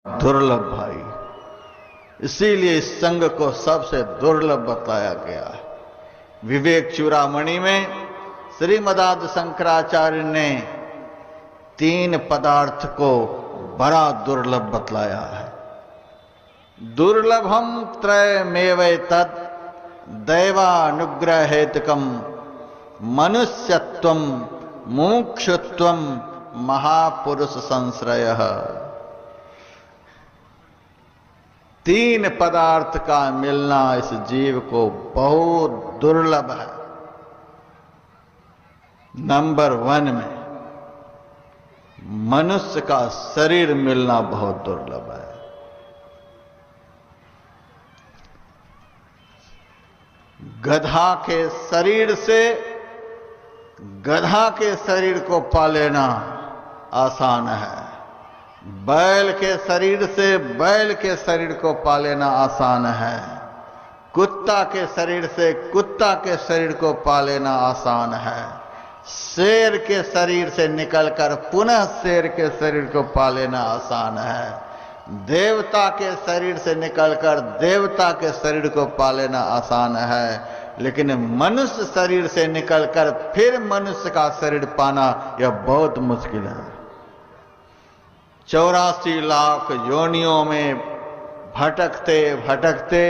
दुर्लभ भाई, इसीलिए इस संग को सबसे दुर्लभ बताया गया है। विवेक चूड़ामणि में श्रीमदाद शंकराचार्य ने 3 पदार्थ को बड़ा दुर्लभ बतलाया है। दुर्लभम त्रयमेवैतत् दैवानुग्रह हेतुकम मनुष्यत्वम मुमुक्षुत्वम महापुरुष संश्रयः। 3 पदार्थ का मिलना इस जीव को बहुत दुर्लभ है। नंबर 1 में मनुष्य का शरीर मिलना बहुत दुर्लभ है। गधा के शरीर से गधा के शरीर को पा लेना आसान है, बैल के शरीर से बैल के शरीर को पा लेना आसान है, कुत्ता के शरीर से कुत्ता के शरीर को पा लेना आसान है, शेर के शरीर से निकलकर पुनः शेर के शरीर को पा लेना आसान है, देवता के शरीर से निकलकर देवता के शरीर को पा लेना आसान है, लेकिन मनुष्य शरीर से निकलकर फिर मनुष्य का शरीर पाना यह बहुत मुश्किल है। 84 लाख योनियों में भटकते भटकते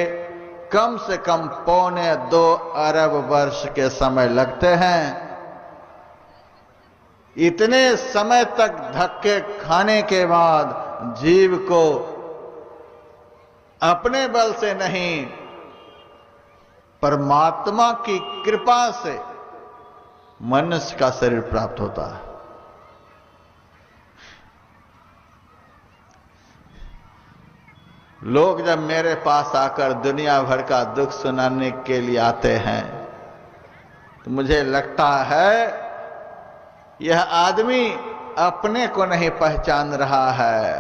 कम से कम 1.25 अरब वर्ष के समय लगते हैं। इतने समय तक धक्के खाने के बाद जीव को अपने बल से नहीं, परमात्मा की कृपा से मनुष्य का शरीर प्राप्त होता है। लोग जब मेरे पास आकर दुनिया भर का दुख सुनाने के लिए आते हैं तो मुझे लगता है यह आदमी अपने को नहीं पहचान रहा है,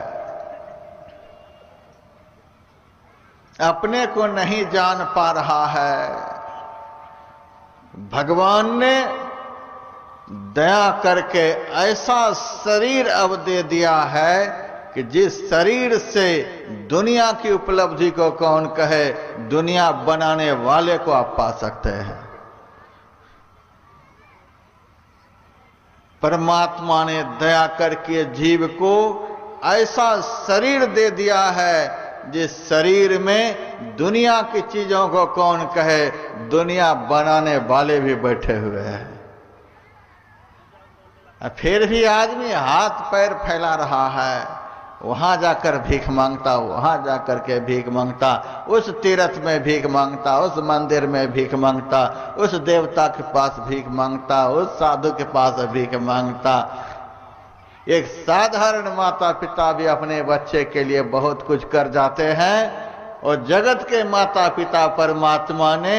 अपने को नहीं जान पा रहा है। भगवान ने दया करके ऐसा शरीर अब दे दिया है कि जिस शरीर से दुनिया की उपलब्धि को कौन कहे, दुनिया बनाने वाले को आप पा सकते हैं। परमात्मा ने दया करके जीव को ऐसा शरीर दे दिया है जिस शरीर में दुनिया की चीजों को कौन कहे, दुनिया बनाने वाले भी बैठे हुए हैं। फिर भी आदमी हाथ पैर फैला रहा है, वहां जाकर भीख मांगता, वहां जाकर के भीख मांगता, उस तीर्थ में भीख मांगता, उस मंदिर में भीख मांगता, उस देवता के पास भीख मांगता, उस साधु के पास भीख मांगता। एक साधारण माता पिता भी अपने बच्चे के लिए बहुत कुछ कर जाते हैं, और जगत के माता पिता परमात्मा ने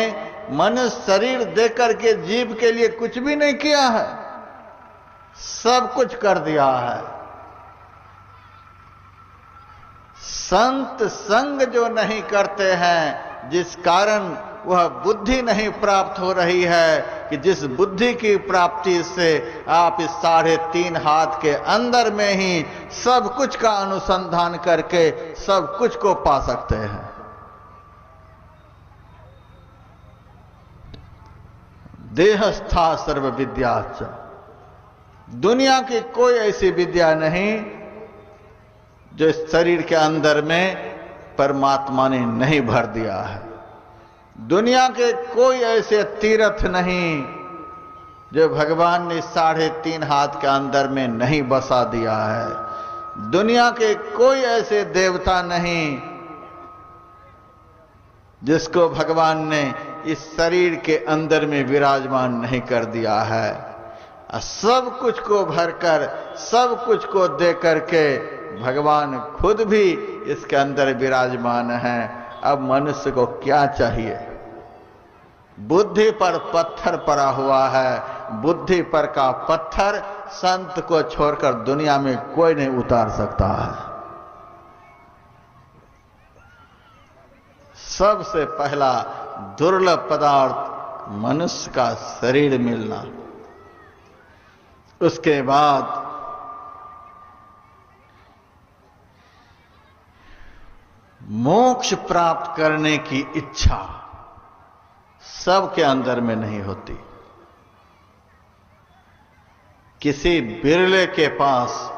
मनुष्य शरीर देकर के जीव के लिए कुछ भी नहीं किया है, सब कुछ कर दिया है। संत संग जो नहीं करते हैं, जिस कारण वह बुद्धि नहीं प्राप्त हो रही है, कि जिस बुद्धि की प्राप्ति से आप इस 3.5 हाथ के अंदर में ही सब कुछ का अनुसंधान करके सब कुछ को पा सकते हैं। देहस्था सर्व विद्याच, दुनिया की कोई ऐसी विद्या नहीं जो इस शरीर के अंदर में परमात्मा ने नहीं भर दिया है। दुनिया के कोई ऐसे तीर्थ नहीं जो भगवान ने 3.5 हाथ के अंदर में नहीं बसा दिया है। दुनिया के कोई ऐसे देवता नहीं जिसको भगवान ने इस शरीर के अंदर में विराजमान नहीं कर दिया है। सब कुछ को भरकर, सब कुछ को दे करके भगवान खुद भी इसके अंदर विराजमान है। अब मनुष्य को क्या चाहिए? बुद्धि पर पत्थर पड़ा हुआ है, बुद्धि पर का पत्थर संत को छोड़कर दुनिया में कोई नहीं उतार सकता है। सबसे पहला दुर्लभ पदार्थ मनुष्य का शरीर मिलना, उसके बाद मोक्ष प्राप्त करने की इच्छा सबके अंदर में नहीं होती। किसी बिरले के पास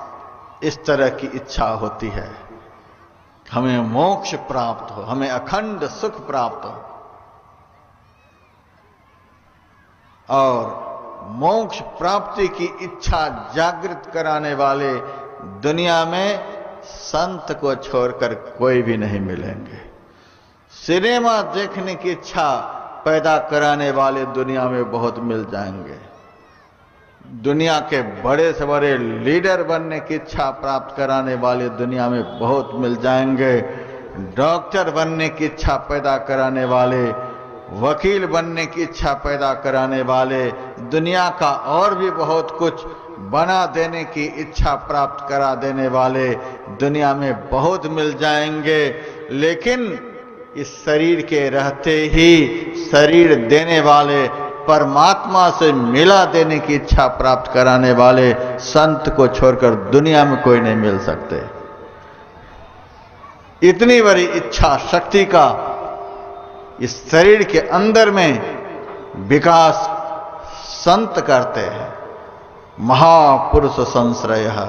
इस तरह की इच्छा होती है, हमें मोक्ष प्राप्त हो, हमें अखंड सुख प्राप्त हो। और मोक्ष प्राप्ति की इच्छा जागृत कराने वाले दुनिया में संत को छोड़कर कोई भी नहीं मिलेंगे। सिनेमा देखने की इच्छा पैदा कराने वाले दुनिया में बहुत मिल जाएंगे। दुनिया के बड़े से बड़े लीडर बनने की इच्छा प्राप्त कराने वाले दुनिया में बहुत मिल जाएंगे। डॉक्टर बनने की इच्छा पैदा कराने वाले, वकील बनने की इच्छा पैदा कराने वाले, दुनिया का और भी बहुत कुछ बना देने की इच्छा प्राप्त करा देने वाले दुनिया में बहुत मिल जाएंगे। लेकिन इस शरीर के रहते ही शरीर देने वाले, परमात्मा से मिला देने की इच्छा प्राप्त कराने वाले संत को छोड़कर दुनिया में कोई नहीं मिल सकते। इतनी बड़ी इच्छा शक्ति का इस शरीर के अंदर में विकास संत करते हैं। महापुरुष संश्रयः।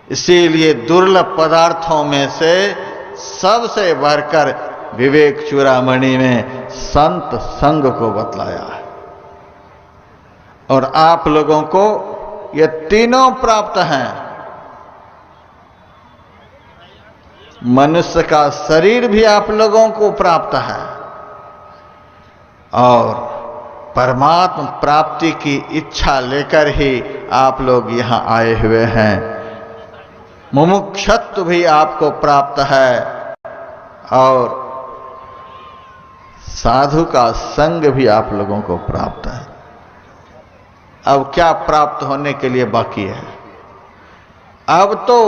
इसीलिए दुर्लभ पदार्थों में से सबसे बढ़कर विवेक चूड़ामणि में संत संग को बतलाया है। और आप लोगों को ये तीनों प्राप्त हैं। मनुष्य का शरीर भी आप लोगों को प्राप्त है और परमात्मा प्राप्ति की इच्छा लेकर ही आप लोग यहां आए हुए हैं। मुमुक्षत्व भी आपको प्राप्त है और साधु का संग भी आप लोगों को प्राप्त है। अब क्या प्राप्त होने के लिए बाकी है? अब तो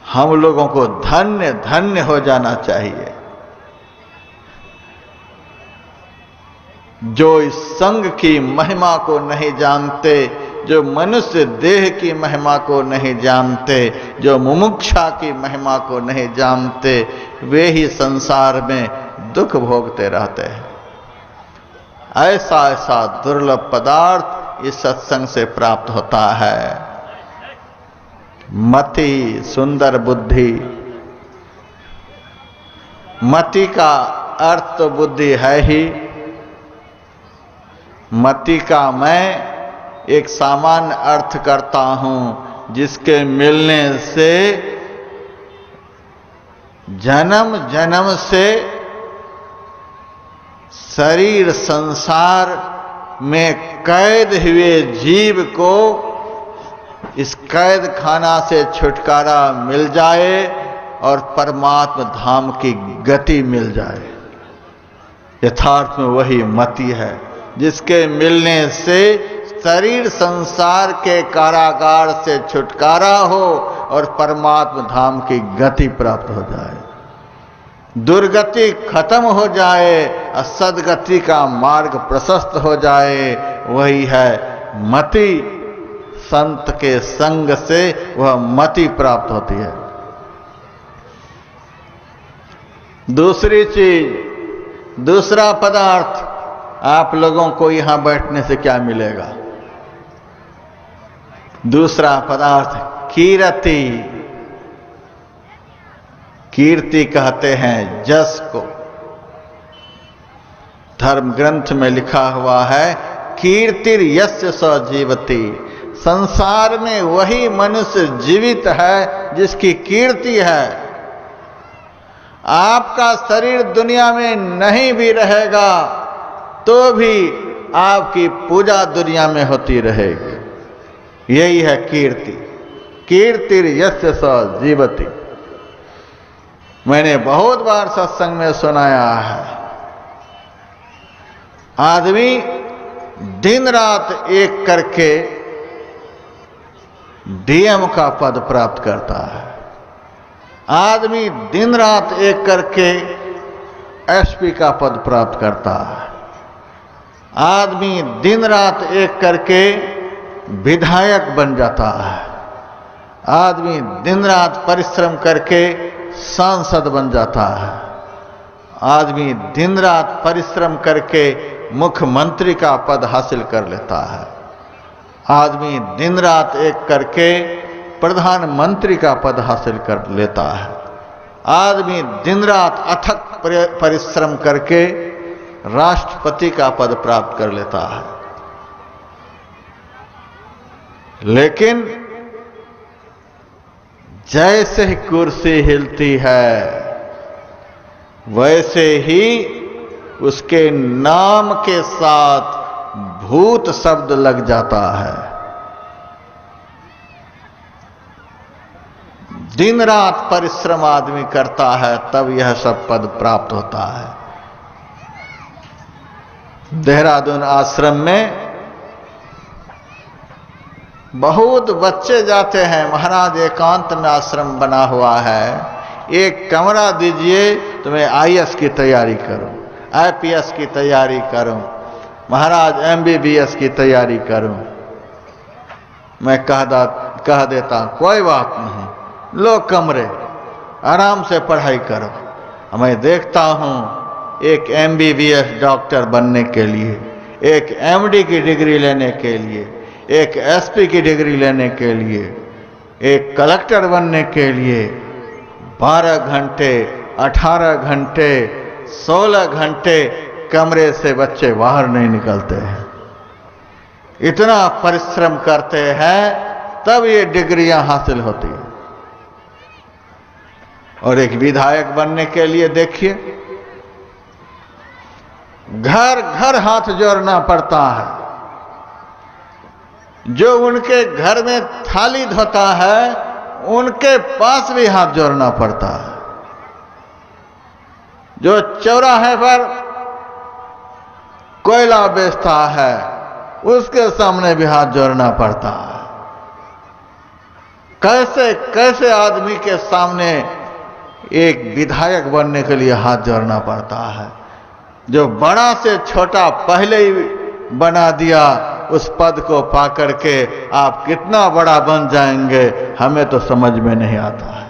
हम लोगों को धन्य धन्य हो जाना चाहिए। जो इस संग की महिमा को नहीं जानते, जो मनुष्य देह की महिमा को नहीं जानते, जो मुमुक्षा की महिमा को नहीं जानते, वे ही संसार में दुख भोगते रहते हैं। ऐसा ऐसा दुर्लभ पदार्थ इस सत्संग से प्राप्त होता है। मति, सुंदर बुद्धि। मति का अर्थ तो बुद्धि है ही। मति का मैं एक सामान्य अर्थ करता हूं, जिसके मिलने से जन्म जन्म से शरीर संसार में कैद हुए जीव को इस कैद खाना से छुटकारा मिल जाए और परमात्मा धाम की गति मिल जाए। यथार्थ में वही मति है, जिसके मिलने से शरीर संसार के कारागार से छुटकारा हो और परमात्मा धाम की गति प्राप्त हो जाए। दुर्गति खत्म हो जाए और सद्गति का मार्ग प्रशस्त हो जाए। वही है मति। संत के संग से वह मति प्राप्त होती है। दूसरी चीज, दूसरा पदार्थ आप लोगों को यहां बैठने से क्या मिलेगा? दूसरा पदार्थ कीर्ति। कीर्ति कहते हैं जस को। धर्म ग्रंथ में लिखा हुआ है कीर्तिर यस्य स जीवति। संसार में वही मनुष्य जीवित है जिसकी कीर्ति है। आपका शरीर दुनिया में नहीं भी रहेगा तो भी आपकी पूजा दुनिया में होती रहेगी। यही है कीर्ति। कीर्तिर यस्य स जीवति। मैंने बहुत बार सत्संग में सुनाया है, आदमी दिन रात एक करके डीएम का पद प्राप्त करता है। आदमी दिन रात एक करके एसपी का पद प्राप्त करता है। आदमी दिन रात एक करके विधायक बन जाता है। आदमी दिन रात परिश्रम करके सांसद बन जाता है, आदमी दिन रात परिश्रम करके मुख्यमंत्री का पद हासिल कर लेता है, आदमी दिन रात एक करके प्रधानमंत्री का पद हासिल कर लेता है, आदमी दिन रात अथक परिश्रम करके राष्ट्रपति का पद प्राप्त कर लेता है। लेकिन जैसे ही कुर्सी हिलती है वैसे ही उसके नाम के साथ भूत शब्द लग जाता है। दिन रात परिश्रम आदमी करता है तब यह सब पद प्राप्त होता है। देहरादून आश्रम में बहुत बच्चे जाते हैं। महाराज एकांत में आश्रम बना हुआ है, एक कमरा दीजिए तो मैं आईएएस की तैयारी करूं, आईपीएस की तैयारी करूं, महाराज एमबीबीएस की तैयारी करूं। मैं कह देता कोई बात नहीं, लो कमरे, आराम से पढ़ाई करो। मैं देखता हूं एक एमबीबीएस डॉक्टर बनने के लिए, एक एमडी की डिग्री लेने के लिए, एक एसपी की डिग्री लेने के लिए, एक कलेक्टर बनने के लिए 12 घंटे, 18 घंटे, 16 घंटे कमरे से बच्चे बाहर नहीं निकलते हैं। इतना परिश्रम करते हैं तब ये डिग्रियां हासिल होती हैं। और एक विधायक बनने के लिए देखिए, घर घर हाथ जोड़ना पड़ता है। जो उनके घर में थाली धोता है उनके पास भी हाथ जोड़ना पड़ता है। जो चौराहे पर कोयला बेचता है उसके सामने भी हाथ जोड़ना पड़ता है। कैसे कैसे आदमी के सामने एक विधायक बनने के लिए हाथ जोड़ना पड़ता है। जो बड़ा से छोटा पहले ही बना दिया, उस पद को पा करके आप कितना बड़ा बन जाएंगे हमें तो समझ में नहीं आता है।